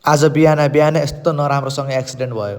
आज बिहान बिहान यस्तो नराम्रोसँग एक्सिडेन्ट भयो।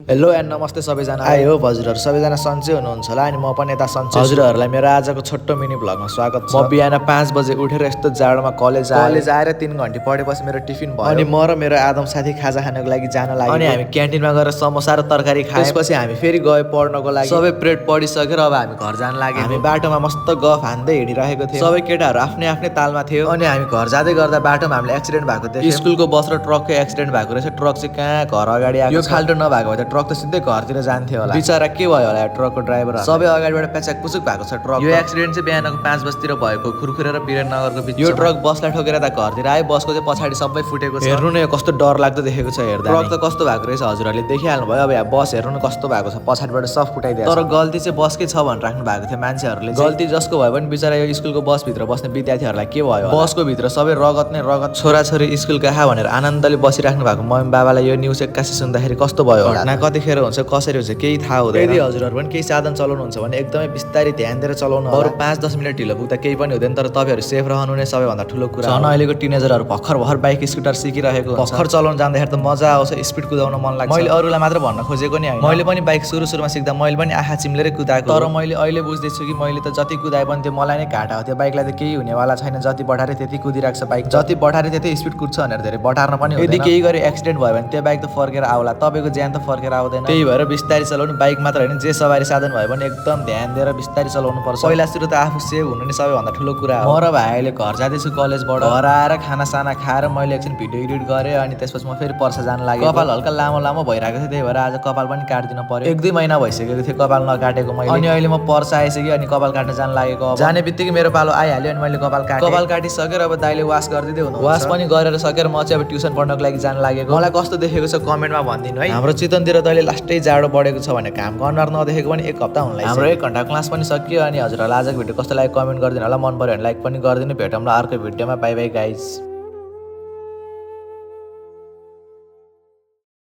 हेलो एन्ड नमस्ते सबैजना। आयो हजुरहरू सबैजना सन्चै हुनुहुन्छ होला अनि म पनि यता सन्चै। हजुरहरूलाई मेरो आजको छोटो मिनी भ्लगमा स्वागत छ। म बिहान 5 बजे उठेर यस्तो जाडोमा कलेज आएर 3 घण्टा पढेपछि मेरो टिफिन भयो अनि म र मेरो आदम साथी खाजा खानको लागि जान लाग्यो अनि हामी क्यान्टिनमा गएर समोसा र तरकारी खायौँ। त्यसपछि हामी फेरि गए पढ्नको लागि। सबै प्रेड पढिसकेर अब हामी घर जान लाग्यौँ। हामी बाटोमा मस्त गफ हान्दै हिँडिरहेको थियौँ। सबै केटाहरू आफ्नै आफ्नै तालमा थियो अनि हामी घर जाँदै गर्दा बाटोमा हामीले एक्सिडेन्ट भएको देख्यौँ। स्कुलको बस र ट्रकको एक्सिडेन्ट भएको रहेछ। ट्रक चाहिँ कहाँ घर अगाडि आएको। यो खाल्टो नभएको भए त ट्रक त सिधै घरतिर जान्थ्यो होला। बिचरा के भयो होला ट्रकको ड्राइभर सबै अगाडिबाट प्याचाक पुचुक भएको छ ट्रक। यो एक्सिडेन्ट चाहिँ बिहानको 5 बजीतिर भएको खुरखुरे र विराटनगरको बिच। यो ट्रक बसलाई ठोकेर त घरतिर आयो। बसको चाहिँ पछाडि सबै फुटेको छ। हेर्नु न यो कस्तो डर लाग्दो देखेको छ हेर्दा। ट्रक त कस्तो भएको रहेछ हजुरहरूले देखिहाल्नु भयो। अब यहाँ बस हेर्नु न कस्तो भएको छ पछाडिबाट सब फुटाइदिएको छ। तर गल्ती चाहिँ बसकै छ भनेर राख्नु भएको थियो मान्छेहरूले। गल्ती जसको भयो पनि बिचरा यो स्कुलको बसभित्र बस्ने विद्यार्थीहरूलाई के भयो। बसको भित्र सबै रगत नै रगत। छोराछोरी स्कुल कहाँ भनेर आनन्दले बसिराख्नु भएको मम्मी बाबालाई यो न्युज एक्कासी सुन्दाखेरि कस्तो भयो होला। घटना कतिखेर हुन्छ कसरी हुन्छ केही थाहा हुँदैन। यदि हजुरहरू पनि केही साधन चलाउनुहुन्छ भने एकदमै बिस्तारै ध्यान दिएर चलाउनु। अरू 5-10 मिनट ढिलो पुग्दा केही पनि हुँदैन तर तपाईँहरू सेफ रहनु नै सबैभन्दा ठुलो कुरा। झन् अहिलेको टिनेजरहरू भर्खर बाइक स्कुटर सिकिरहेको हुन्छ। भर्खर चलाउन जाँदाखेरि त मजा आउँछ स्पिड कुदाउन मन लाग्छ। मैले अरूलाई मात्र भन्न खोजेको नि होइन। मैले पनि बाइक सुरुमा सिक्दा मैले पनि आँखा चिम्लेरै कुदाएको। तर मैले अहिले बुझ्दैछु कि मैले त जति कुदाए पनि त्यो मलाई नै घाटा हो। त्यो बाइकलाई त केही हुनेवाला छैन। जति बढारे त्यति कुदिरहेको छ बाइक। जति बढारे त्यति स्पिड कुद्छ भनेर धेरै बढार्न पनि हुँदैन। यदि केही गरी एक्सिडेन्ट भयो भने त्यो बाइक त फर्केर आउला। तपाईँको ज्यान त फर्केर आउँदैन। त्यही भएर बिस्तारै चलाउनु। बाइक मात्र होइन जे सवारी साधन भयो भने एकदम ध्यान दिएर बिस्तारै चलाउनु पर्छ। पहिला सुरु त आफू सेभ हुनु नै सबैभन्दा ठुलो कुरा हो। म र भाइ अहिले घर जाँदैछु कलेजबाट। घर आएर खानासाना खाएर मैले एकछिन भिडियो एडिट गरेँ अनि त्यसपछि म फेरि पर्सा जान लागेँ। कपाल हल्का लामो भइरहेको थियो त्यही भएर आज कपाल पनि काटिदिनु पर्यो। 1-2 महिना भइसकेको थियो कपाल नकाटेको मैले। अनि अहिले म पर्सा आइसकेँ अनि कपाल काट्न जान लागेको। जाने बित्तिकै मेरो पालो आइहाल्यो अनि मैले कपाल काटिसकेर अब दाइले वास गरिदिँदै हुनु। वास पनि गरेर सकेर म चाहिँ अब ट्युसन पढ्नको लागि जान लागेको। मलाई कस्तो देखेको छ कमेन्टमा भनिदिनु है। हाम्रो चितवनतिर त अहिले लास्टै जाडो बढेको छ भने काम अनुहार नदेखेको पनि 1 हप्ता हुनलाई। हाम्रो 1 घण्टा क्लास पनि सकियो अनि हजुरहरूलाई आजको भिडियो कस्तो लाग्यो कमेन्ट गरिदिनु होला। मन पर्यो भने लाइक पनि गरिदिनु। भेटौँला अर्को भिडियोमा। By by guys.